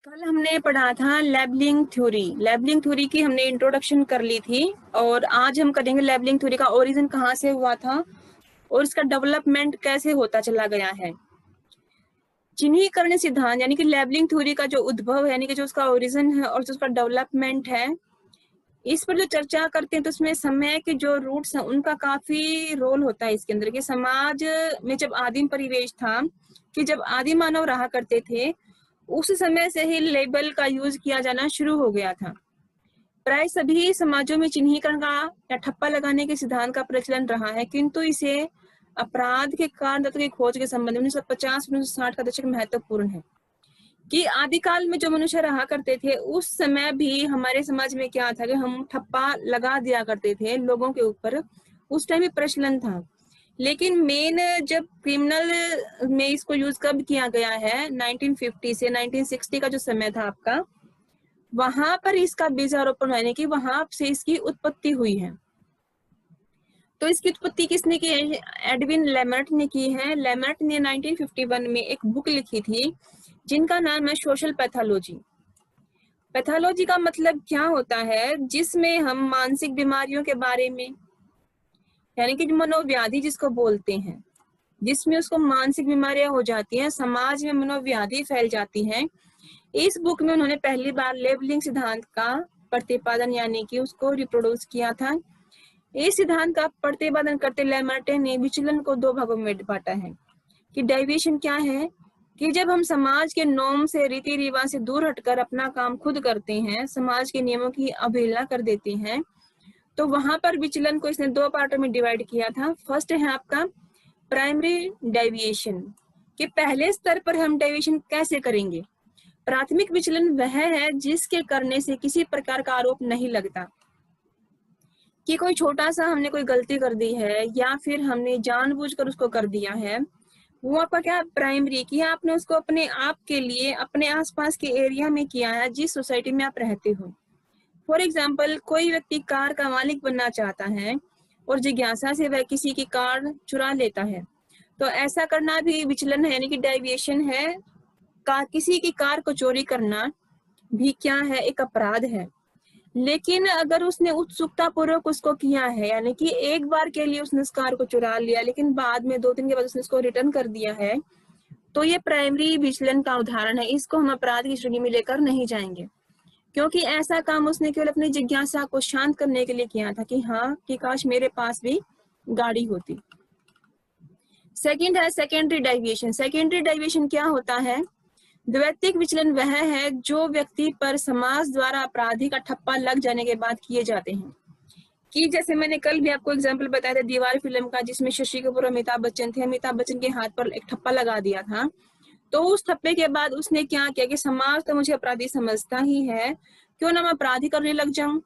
कल हमने पढ़ा था लेबलिंग थ्योरी। लेबलिंग थ्योरी की हमने इंट्रोडक्शन कर ली थी और आज हम करेंगे लेबलिंग थ्योरी का ओरिजिन कहाँ से हुआ था और इसका डेवलपमेंट कैसे होता चला गया है। चिन्हीकरण सिद्धांत यानी कि लेबलिंग थ्योरी का जो उद्भव है यानी कि जो उसका ओरिजिन है और जो उसका डेवलपमेंट है, इस पर जो चर्चा करते हैं तो उसमें समय के जो रूट्स हैं उनका काफी रोल होता है इसके अंदर। कि समाज में जब आदिम परिवेश था, कि जब आदिम मानव रहा करते थे, उस समय से ही लेबल का यूज किया जाना शुरू हो गया था। प्राय सभी समाजों में चिन्हीकरण का या ठप्पा लगाने के सिद्धांत का प्रचलन रहा है, किंतु इसे अपराध के कारण तत्व की खोज के संबंध में 1950-1960 का दशक महत्वपूर्ण है। कि आदिकाल में जो मनुष्य रहा करते थे उस समय भी हमारे समाज में क्या था कि हम ठप्पा लगा दिया करते थे लोगों के ऊपर। उस टाइम भी प्रचलन था, लेकिन मेन जब क्रिमिनल में इसको यूज कब किया गया है, 1950 से 1960 का जो समय था आपका, वहां पर इसका बीजारोपण यानी कि वहां से इसकी उत्पत्ति हुई है। तो इसकी उत्पत्ति किसने की है? एडविन लेमर्ट ने की है। लेमर्ट ने 1951 में एक बुक लिखी थी जिनका नाम है सोशल पैथोलॉजी। पैथोलॉजी का मतलब क्या होता है? जिसमें हम मानसिक बीमारियों के बारे में, यानी कि मनोव्याधि जिसको बोलते हैं, जिसमें उसको मानसिक बीमारियां हो जाती हैं, समाज में मनोव्याधि फैल जाती है। इस बुक में उन्होंने पहली बार लेबलिंग सिद्धांत का प्रतिपादन यानी कि उसको रिप्रोड्यूस किया था। इस सिद्धांत का प्रतिपादन करते लेमर्टे ने विचलन को दो भागों में बांटा है। कि डेविएशन क्या है? कि जब हम समाज के नॉर्म से, रीति रिवाज से दूर हटकर अपना काम खुद करते हैं, समाज के नियमों की अवहेलना कर देते हैं, तो वहां पर विचलन को इसने दो पार्टों में डिवाइड किया था। फर्स्ट है आपका प्राइमरी डेविएशन, कि पहले स्तर पर हम डेविएशन कैसे करेंगे। प्राथमिक विचलन वह है जिसके करने से किसी प्रकार का आरोप नहीं लगता। कि कोई छोटा सा हमने कोई गलती कर दी है या फिर हमने जानबूझकर उसको कर दिया है, वो आपका क्या प्राइमरी किया, आपने उसको अपने आप के लिए अपने आसपास के एरिया में किया है जिस सोसाइटी में आप रहते हो। फॉर एग्जाम्पल, कोई व्यक्ति कार का मालिक बनना चाहता है और जिज्ञासा से वह किसी की कार चुरा लेता है, तो ऐसा करना भी विचलन है यानी कि डेविएशन है। किसी की कार को चोरी करना भी क्या है? एक अपराध है। लेकिन अगर उसने उत्सुकता पूर्वक उसको किया है, यानी कि एक बार के लिए उसने उस कार को चुरा लिया लेकिन बाद में 2 दिन के बाद उसने उसको रिटर्न कर दिया है, तो ये प्राइमरी विचलन का उदाहरण है। इसको हम अपराध की श्रेणी में लेकर नहीं जाएंगे, क्योंकि ऐसा काम उसने केवल अपनी जिज्ञासा को शांत करने के लिए किया था कि हाँ, कि काश मेरे पास भी गाड़ी होती। सेकंड है सेकेंडरी डेविएशन। सेकेंडरी डेविएशन क्या होता है? द्वैतिक विचलन वह है जो व्यक्ति पर समाज द्वारा अपराधी का ठप्पा लग जाने के बाद किए जाते हैं। कि जैसे मैंने कल भी आपको एग्जांपल बताया था दीवार फिल्म का, जिसमें शशि कपूर और अमिताभ बच्चन थे। अमिताभ बच्चन के हाथ पर एक ठप्पा लगा दिया था, तो उस ठप्पे के बाद उसने क्या किया कि समाज तो मुझे अपराधी समझता ही है, क्यों ना मैं अपराधी करने लग जाऊं।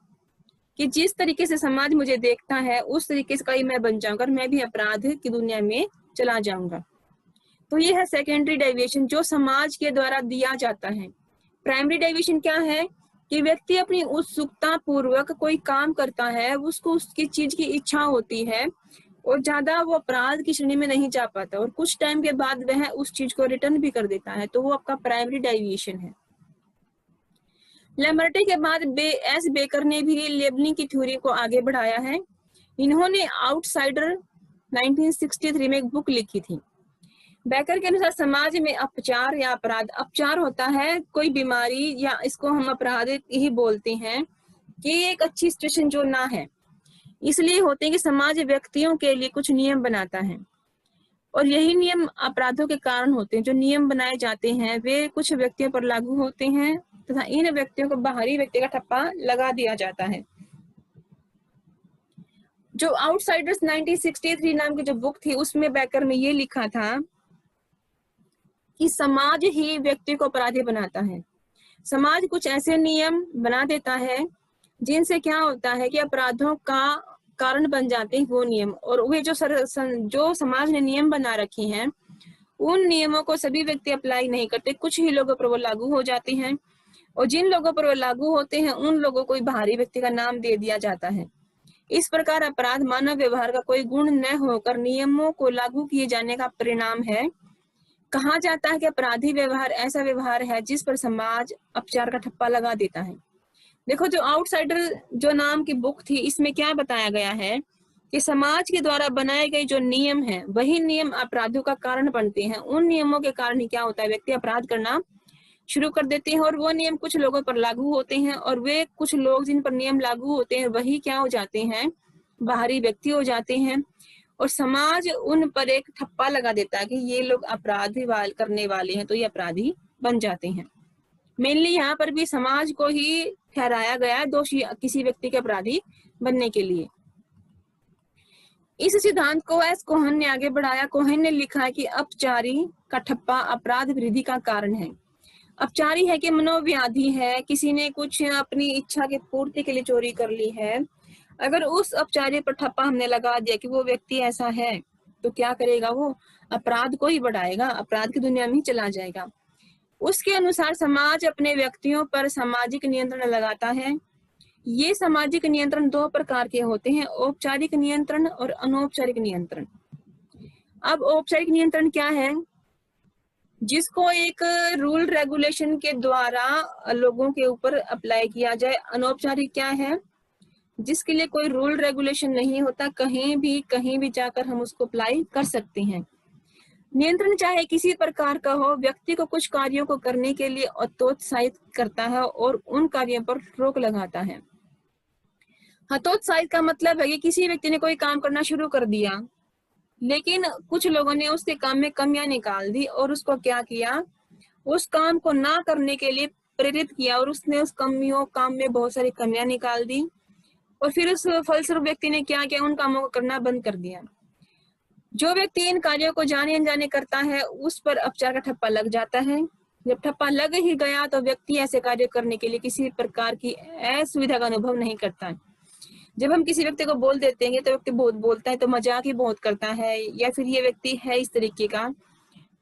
कि जिस तरीके से समाज मुझे देखता है उस तरीके से कहीं मैं बन जाऊंगा और मैं भी अपराध की दुनिया में चला जाऊंगा। तो ये है सेकेंडरी डेविएशन जो समाज के द्वारा दिया जाता है। प्राइमरी डेविएशन क्या है? कि व्यक्ति अपनी उत्सुकता पूर्वक कोई काम करता है, उसको उसकी चीज की इच्छा होती है और ज्यादा वो अपराध की श्रेणी में नहीं जा पाता और कुछ टाइम के बाद वह उस चीज को रिटर्न भी कर देता है, तो वो आपका प्राइमरी डेविएशन है। लेमर्टे के बाद एस बेकर ने भी लेबलिंग की थ्योरी को आगे बढ़ाया है। इन्होंने आउटसाइडर 1963 में एक बुक लिखी थी। बेकर के अनुसार समाज में अपचार या अपराध, अपचार होता है कोई बीमारी या इसको हम अपराध ही बोलते हैं, कि एक अच्छी सिचुएशन जो ना है, इसलिए होते हैं कि समाज व्यक्तियों के लिए कुछ नियम बनाता है और यही नियम अपराधों के कारण होते हैं। जो नियम बनाए जाते हैं वे कुछ व्यक्तियों पर लागू होते हैं तथा इन व्यक्तियों को बाहरी व्यक्ति का ठप्पा लगा दिया जाता है। जो आउटसाइडर्स 1963 नाम की जो बुक थी उसमें बेकर ने ये लिखा था कि समाज ही व्यक्ति को अपराधी बनाता है। समाज कुछ ऐसे नियम बना देता है जिनसे क्या होता है कि अपराधों का कारण बन जाते हैं वो नियम, और वे जो समाज ने नियम बना रखे हैं उन नियमों को सभी व्यक्ति अप्लाई नहीं करते, कुछ ही लोगों पर वो लागू हो जाते हैं और जिन लोगों पर वो लागू होते हैं उन लोगों को बाहरी व्यक्ति का नाम दे दिया जाता है। इस प्रकार अपराध मानव व्यवहार का कोई गुण न होकर नियमों को लागू किए जाने का परिणाम है। कहा जाता है कि अपराधी व्यवहार ऐसा व्यवहार है जिस पर समाज अपचार का ठप्पा लगा देता है। देखो, जो आउटसाइडर जो नाम की बुक थी, इसमें क्या बताया गया है कि समाज के द्वारा बनाए गए जो नियम हैं, वही नियम अपराधों का कारण बनते हैं। उन नियमों के कारण ही क्या होता है, व्यक्ति अपराध करना शुरू कर देते हैं, और वो नियम कुछ लोगों पर लागू होते हैं, और वे कुछ लोग जिन पर नियम लागू होते हैं वही क्या हो जाते हैं, बाहरी व्यक्ति हो जाते हैं, और समाज उन पर एक ठप्पा लगा देता है कि ये लोग अपराध करने वाले हैं, तो ये अपराधी बन जाते हैं। मेनली यहाँ पर भी समाज को ही ठहराया गया है दोषी किसी व्यक्ति के अपराधी बनने के लिए। इस सिद्धांत को एस कोहन ने आगे बढ़ाया। कोहन ने लिखा है कि अपचारी का ठप्पा अपराध वृद्धि का कारण है। अपचारी है कि मनोव्याधि है, किसी ने कुछ अपनी इच्छा की पूर्ति के लिए चोरी कर ली है, अगर उस अपचारी पर ठप्पा हमने लगा दिया कि वो व्यक्ति ऐसा है, तो क्या करेगा, वो अपराध को ही बढ़ाएगा, अपराध की दुनिया में ही चला जाएगा। उसके अनुसार समाज अपने व्यक्तियों पर सामाजिक नियंत्रण लगाता है। ये सामाजिक नियंत्रण दो प्रकार के होते हैं, औपचारिक नियंत्रण और अनौपचारिक नियंत्रण। अब औपचारिक नियंत्रण क्या है, जिसको एक रूल रेगुलेशन के द्वारा लोगों के ऊपर अप्लाई किया जाए। अनौपचारिक क्या है, जिसके लिए कोई रूल रेगुलेशन नहीं होता, कहीं भी जाकर हम उसको अप्लाई कर सकते हैं। नियंत्रण चाहे किसी प्रकार का हो, व्यक्ति को कुछ कार्यों को करने के लिए हतोत्साहित करता है और उन कार्यों पर रोक लगाता है। हतोत्साहित का मतलब है कि किसी व्यक्ति ने कोई काम करना शुरू कर दिया, लेकिन कुछ लोगों ने उसके काम में कमियां निकाल दी और उसको क्या किया, उस काम को ना करने के लिए प्रेरित किया, और उसने उस काम में बहुत सारी कमियां निकाल दी, और फिर उस फलस्वरूप व्यक्ति ने क्या किया, उन कामों को करना बंद कर दिया। जो व्यक्ति इन कार्यों को जाने अनजाने करता है, उस पर अपचार का ठप्पा लग जाता है। जब ठप्पा लग ही गया तो व्यक्ति ऐसे कार्य करने के लिए किसी प्रकार की असुविधा का अनुभव नहीं करता है। जब हम किसी व्यक्ति को बोल देते हैं तो व्यक्ति बहुत बोलता है, तो मजाक ही बहुत करता है, या फिर ये व्यक्ति है इस तरीके का,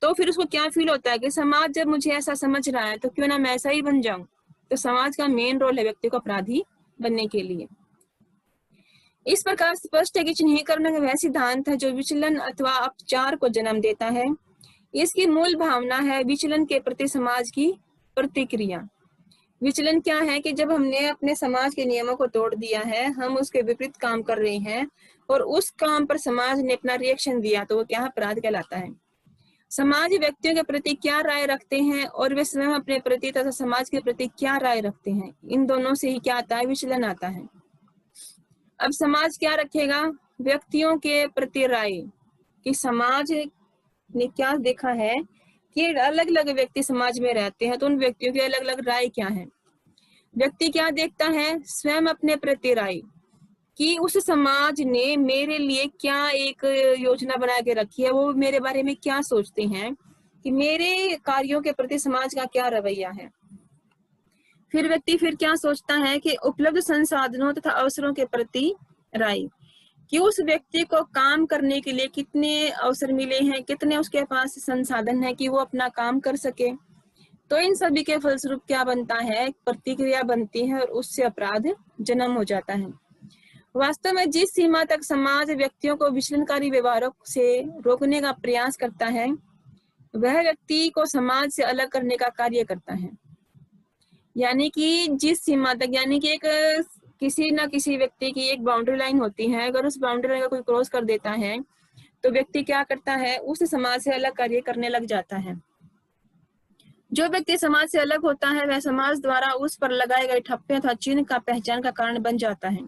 तो फिर उसको क्या फील होता है कि समाज जब मुझे ऐसा समझ रहा है तो क्यों ना मैं ऐसा ही बन जाऊं। तो समाज का मेन रोल है व्यक्ति को अपराधी बनने के लिए। इस प्रकार स्पष्ट है कि चिन्हीकरण वह सिद्धांत है जो विचलन अथवा अपचार को जन्म देता है। इसकी मूल भावना है विचलन के प्रति समाज की प्रतिक्रिया। विचलन क्या है कि जब हमने अपने समाज के नियमों को तोड़ दिया है, हम उसके विपरीत काम कर रहे हैं, और उस काम पर समाज ने अपना रिएक्शन दिया, तो वो क्या अपराध कहलाता है। समाज व्यक्तियों के प्रति क्या राय रखते हैं और वे स्वयं अपने प्रति तथा समाज के प्रति क्या राय रखते हैं, इन दोनों से ही क्या आता है, विचलन आता है। अब समाज क्या रखेगा, व्यक्तियों के प्रति राय, कि समाज ने क्या देखा है कि अलग अलग व्यक्ति समाज में रहते हैं, तो उन व्यक्तियों की अलग अलग राय क्या है। व्यक्ति क्या देखता है, स्वयं अपने प्रति राय, कि उस समाज ने मेरे लिए क्या एक योजना बना के रखी है, वो मेरे बारे में क्या सोचते हैं, कि मेरे कार्यों के प्रति समाज का क्या रवैया है। फिर व्यक्ति क्या सोचता है कि उपलब्ध संसाधनों तथा अवसरों के प्रति राय, कि उस व्यक्ति को काम करने के लिए कितने अवसर मिले हैं, कितने उसके पास संसाधन है कि वो अपना काम कर सके। तो इन सभी के फलस्वरूप क्या बनता है, प्रतिक्रिया बनती है, और उससे अपराध जन्म हो जाता है। वास्तव में जिस सीमा तक समाज व्यक्तियों को विचलनकारी व्यवहारों से रोकने का प्रयास करता है, वह व्यक्ति को समाज से अलग करने का कार्य करता है। यानी कि जिस सीमा तक, यानी कि एक किसी ना किसी व्यक्ति की एक बाउंड्री लाइन होती है, अगर उस बाउंड्री लाइन को कोई क्रॉस कर देता है तो व्यक्ति क्या करता है, उस समाज से अलग कार्य करने लग जाता है। जो व्यक्ति समाज से अलग होता है वह समाज द्वारा उस पर लगाए गए ठप्पे अथवा चिन्ह का पहचान का कारण बन जाता है।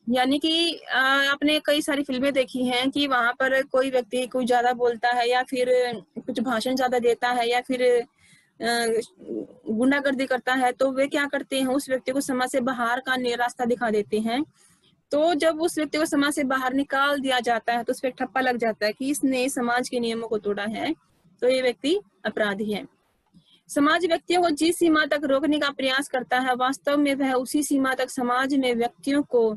यानी कि आपने कई सारी फिल्में देखी हैं कि वहां पर कोई व्यक्ति कुछ ज्यादा बोलता है, या फिर कुछ भाषण ज्यादा देता है, या फिर गुंडागर्दी करता है, तो वे क्या करते हैं, उस व्यक्ति को समाज से बाहर का रास्ता दिखा देते हैं। तो जब उस व्यक्ति को समाज से बाहर निकाल दिया जाता है तो उस पर ठप्पा लग जाता है कि इसने समाज के नियमों को तोड़ा है, तो ये व्यक्ति अपराधी है। समाज व्यक्तियों को जिस सीमा तक रोकने का प्रयास करता है, वास्तव में वह उसी सीमा तक समाज में व्यक्तियों को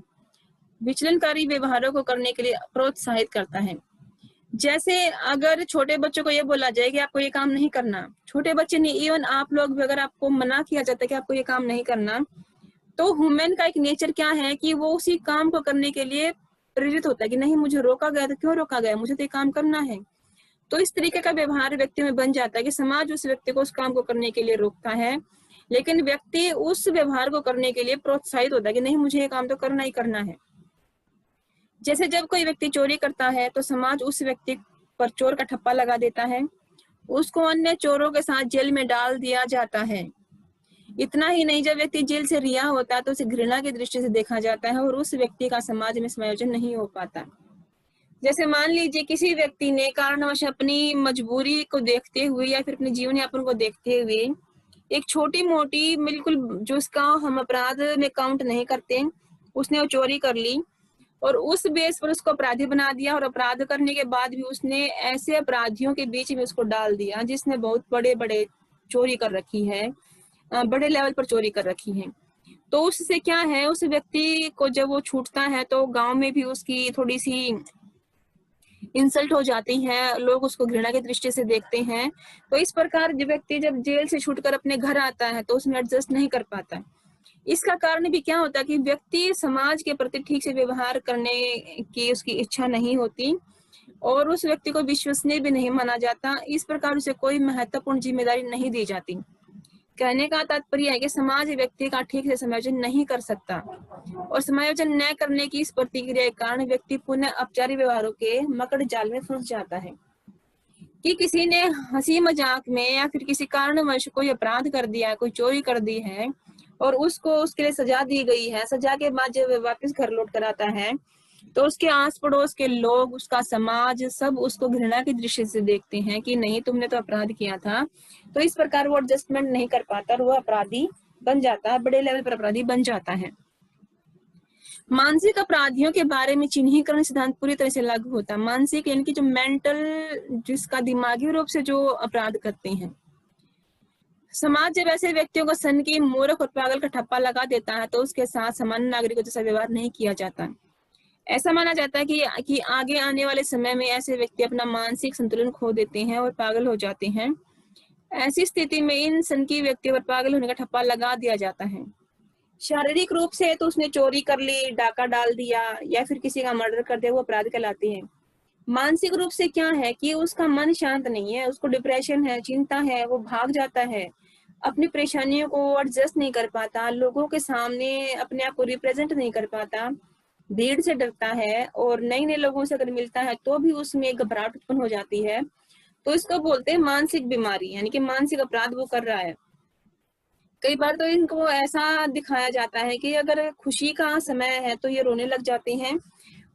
विचलनकारी व्यवहारों को करने के लिए प्रोत्साहित करता है। जैसे अगर छोटे बच्चों को ये बोला जाए कि आपको ये काम नहीं करना, छोटे बच्चे नहीं, इवन आप लोग भी अगर आपको मना किया जाता है कि आपको ये काम नहीं करना, तो ह्यूमन का एक नेचर क्या है कि वो उसी काम को करने के लिए प्रेरित होता है कि नहीं, मुझे रोका गया तो क्यों रोका गया, मुझे तो ये काम करना है। तो इस तरीके का व्यवहार व्यक्ति में बन जाता है कि समाज उस व्यक्ति को उस काम को करने के लिए रोकता है, लेकिन व्यक्ति उस व्यवहार को करने के लिए प्रोत्साहित होता है कि नहीं, मुझे ये काम तो करना ही करना है। जैसे जब कोई व्यक्ति चोरी करता है तो समाज उस व्यक्ति पर चोर का ठप्पा लगा देता है, उसको अन्य चोरों के साथ जेल में डाल दिया जाता है। इतना ही नहीं, जब व्यक्ति जेल से रिहा होता है तो उसे घृणा की दृष्टि से देखा जाता है और उस व्यक्ति का समाज में समायोजन नहीं हो पाता। जैसे मान लीजिए किसी व्यक्ति ने कारणवश अपनी मजबूरी को देखते हुए या फिर अपने जीवन यापन को देखते हुए एक छोटी मोटी बिल्कुल जो उसका हम अपराध में काउंट नहीं करते, उसने वो चोरी कर ली और उस बेस पर उसको अपराधी बना दिया, और अपराध करने के बाद भी उसने ऐसे अपराधियों के बीच में उसको डाल दिया जिसने बहुत बड़े बड़े चोरी कर रखी है, बड़े लेवल पर चोरी कर रखी है। तो उससे क्या है, उस व्यक्ति को जब वो छूटता है तो गांव में भी उसकी थोड़ी सी इंसल्ट हो जाती है, लोग उसको घृणा की दृष्टि से देखते हैं। तो इस प्रकार जो व्यक्ति जब जेल से छूटकर अपने घर आता है तो उसमें एडजस्ट नहीं कर पाता। इसका कारण भी क्या होता है कि व्यक्ति समाज के प्रति ठीक से व्यवहार करने की उसकी इच्छा नहीं होती और उस व्यक्ति को विश्वसनीय भी नहीं माना जाता। इस प्रकार उसे कोई महत्वपूर्ण जिम्मेदारी नहीं दी जाती। कहने का तात्पर्य है कि समाज व्यक्ति का ठीक से समायोजन नहीं कर सकता और समायोजन न करने की इस प्रतिक्रिया के कारण व्यक्ति पुनः औपचारिक व्यवहारों के मकड़ जाल में फंस जाता है कि किसी ने हंसी मजाक में या फिर किसी कारणवश कोई अपराध कर दिया, कोई चोरी कर दी है और उसको उसके लिए सजा दी गई है। सजा के बाद जब वापस घर लौट कर आता है तो उसके आस पड़ोस के लोग, उसका समाज सब उसको घृणा की दृष्टि से देखते हैं कि नहीं, तुमने तो अपराध किया था। तो इस प्रकार वो एडजस्टमेंट नहीं कर पाता और वो अपराधी बन जाता है, बड़े लेवल पर अपराधी बन जाता है। मानसिक अपराधियों के बारे में चिन्हीकरण सिद्धांत पूरी तरह से लागू होता है। मानसिक यानी कि जो मेंटल, जिसका दिमागी रूप से जो अपराध करते हैं। समाज जब ऐसे व्यक्तियों को सन की, मूर्ख और पागल का ठप्पा लगा देता है तो उसके साथ सामान्य नागरिकों जैसा व्यवहार नहीं किया जाता। ऐसा माना जाता है कि आगे आने वाले समय में ऐसे व्यक्ति अपना मानसिक संतुलन खो देते हैं और पागल हो जाते हैं। ऐसी स्थिति में इन सनकी व्यक्तियों पर पागल होने का ठप्पा लगा दिया जाता है। शारीरिक रूप से तो उसने चोरी कर ली, डाका डाल दिया या फिर किसी का मर्डर कर दिया, वो अपराध कहलाती है। मानसिक रूप से क्या है कि उसका मन शांत नहीं है, उसको डिप्रेशन है, चिंता है, वो भाग जाता है, अपनी परेशानियों को एडजस्ट नहीं कर पाता, लोगों के सामने अपने आप को रिप्रेजेंट नहीं कर पाता, भीड़ से डरता है और नए नए लोगों से अगर मिलता है तो भी उसमें घबराहट उत्पन्न हो जाती है। तो इसको बोलते हैं मानसिक बीमारी, यानी कि मानसिक अपराध वो कर रहा है। कई बार तो इनको ऐसा दिखाया जाता है कि अगर खुशी का समय है तो ये रोने लग जाते हैं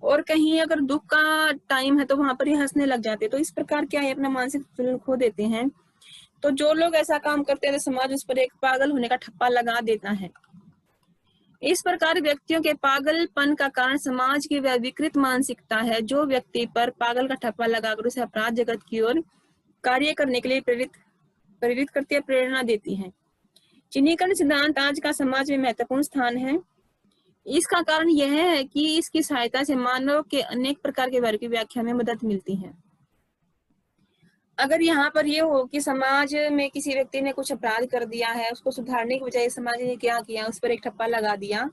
और कहीं अगर दुख का टाइम है तो वहां पर ये हंसने लग जाते हैं। तो इस प्रकार क्या है, अपना मानसिक संतुलन खो देते हैं। तो जो लोग ऐसा काम करते हैं तो समाज उस पर एक पागल होने का ठप्पा लगा देता है। इस प्रकार व्यक्तियों के पागलपन का कारण समाज की वह विकृत मानसिकता है जो व्यक्ति पर पागल का ठप्पा लगाकर उसे अपराध जगत की ओर कार्य करने के लिए प्रेरित करती है, प्रेरणा देती है। चिन्हीकरण सिद्धांत आज का समाज में महत्वपूर्ण स्थान है। इसका कारण यह है कि इसकी सहायता से मानव के अनेक प्रकार के वर्ग की व्याख्या में मदद मिलती है। अगर यहाँ पर ये हो कि समाज में किसी व्यक्ति ने कुछ अपराध कर दिया है, उसको सुधारने की बजाय समाज ने क्या किया, उस पर एक ठप्पा लगा दिया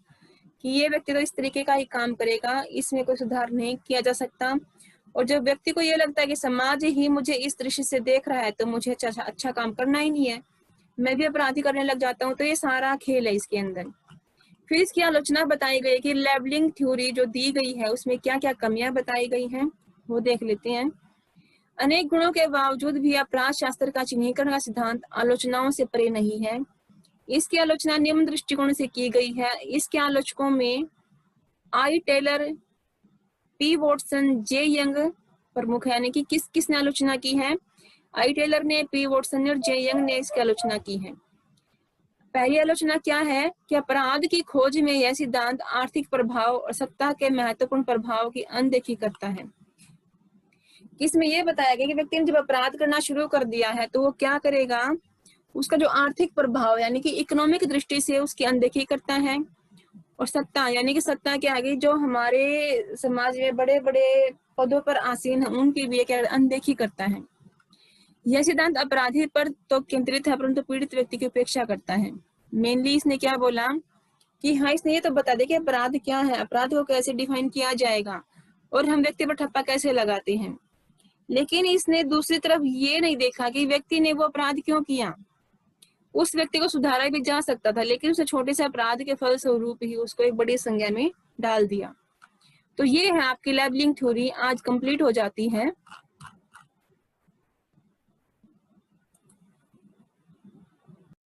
कि ये व्यक्ति तो इस तरीके का ही काम करेगा, इसमें कोई सुधार नहीं किया जा सकता। और जब व्यक्ति को ये लगता है कि समाज ही मुझे इस दृष्टि से देख रहा है तो मुझे अच्छा काम करना ही नहीं है, मैं भी अपराधी करने लग जाता हूँ। तो ये सारा खेल है इसके अंदर। फिर इसकी आलोचना बताई गई कि लेबलिंग थ्योरी जो दी गई है उसमें क्या क्या कमियां बताई गई हैं, वो देख लेते हैं। अनेक गुणों के बावजूद भी अपराध शास्त्र का चिन्हीकरण का सिद्धांत आलोचनाओं से परे नहीं है। इसकी आलोचना निम्न दृष्टिकोण से की गई है। इसके आलोचकों में आई टेलर, पी वॉटसन, जे यंग प्रमुख है। यानी कि किसने आलोचना की है? आई टेलर ने, पी वॉटसन ने और जे यंग ने इसकी आलोचना की है। पहली आलोचना क्या है कि अपराध की खोज में यह सिद्धांत आर्थिक प्रभाव और सत्ता के महत्वपूर्ण प्रभाव की अनदेखी करता है। इसमें यह बताया गया कि व्यक्ति ने जब अपराध करना शुरू कर दिया है तो वो क्या करेगा, उसका जो आर्थिक प्रभाव यानी कि इकोनॉमिक दृष्टि से उसकी अनदेखी करता है। और सत्ता यानी कि सत्ता के आगे जो हमारे समाज में बड़े बड़े पदों पर आसीन है उनकी भी अनदेखी करता है। यह सिद्धांत अपराधी पर तो केंद्रित है परंतु पीड़ित व्यक्ति की उपेक्षा करता है। मेनली इसने क्या बोला कि हाँ, इसने ये तो बता दे कि अपराध क्या है, अपराध को कैसे डिफाइन किया जाएगा और हम व्यक्ति पर ठप्पा कैसे लगाते हैं। लेकिन इसने दूसरी तरफ ये नहीं देखा कि व्यक्ति ने वो अपराध क्यों किया। उस व्यक्ति को सुधारा भी जा सकता था, लेकिन उसे छोटे से अपराध के फलस्वरूप ही उसको एक बड़ी संज्ञा में डाल दिया। तो ये है आपकी लेबलिंग थ्योरी, आज कंप्लीट हो जाती है।